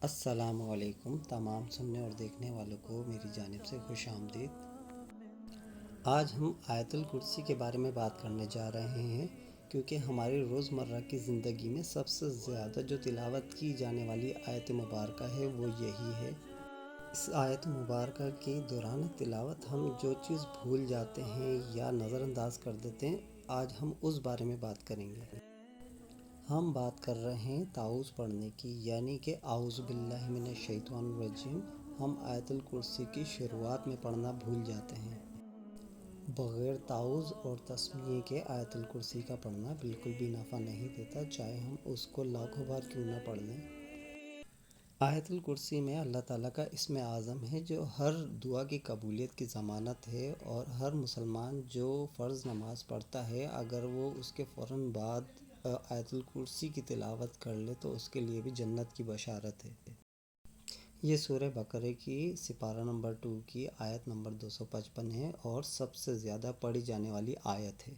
السلام علیکم تمام سننے اور دیکھنے والوں کو میری جانب سے خوش آمدید۔ آج ہم آیت الکرسی کے بارے میں بات کرنے جا رہے ہیں، کیونکہ ہماری روزمرہ کی زندگی میں سب سے زیادہ جو تلاوت کی جانے والی آیت مبارکہ ہے وہ یہی ہے۔ اس آیت مبارکہ کے دوران تلاوت ہم جو چیز بھول جاتے ہیں یا نظر انداز کر دیتے ہیں، آج ہم اس بارے میں بات کریں گے۔ ہم بات کر رہے ہیں تعوذ پڑھنے کی، یعنی کہ اعوذ باللہ من الشیطان الرجیم۔ ہم آیت الکرسی کی شروعات میں پڑھنا بھول جاتے ہیں۔ بغیر تعوذ اور تسمیہ کے آیت الکرسی کا پڑھنا بالکل بھی نفع نہیں دیتا، چاہے ہم اس کو لاکھوں بار کیوں نہ پڑھ لیں۔ آیت الکرسی میں اللہ تعالیٰ کا اسم اعظم ہے جو ہر دعا کی قبولیت کی ضمانت ہے، اور ہر مسلمان جو فرض نماز پڑھتا ہے اگر وہ اس کے فوراً بعد آیت الکرسی کی تلاوت کر لے تو اس کے لیے بھی جنت کی بشارت ہے۔ یہ سورہ بقرہ کی سپارہ نمبر 2 کی آیت نمبر 255 ہے اور سب سے زیادہ پڑھی جانے والی آیت ہے۔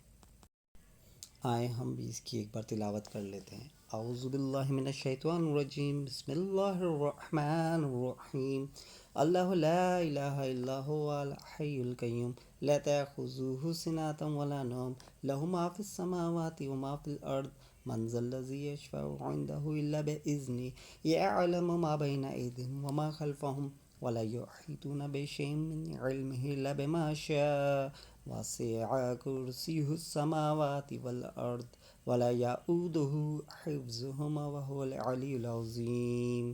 آئیں ہم بھی اس کی ایک بار تلاوت کر لیتے ہیں۔ اعوذ باللہ من الشیطان الرجیم، بسم اللہ الرحمن الرحیم۔ اللہ لا الہ الا هو الحی القیوم لا تأخذہ سنۃ ولا نوم لہ ما فی السماوات وما فی الارض من ذا الذی یشفع عندہ الا بإذنہ یعلم ما بین ایدیہم وما خلفہم ولا یحیطون بشیء من علمہ الا بما شاء وسع کرسیہ السماوات والارض ولا یؤودہ حفظہما وہو العلی العظیم۔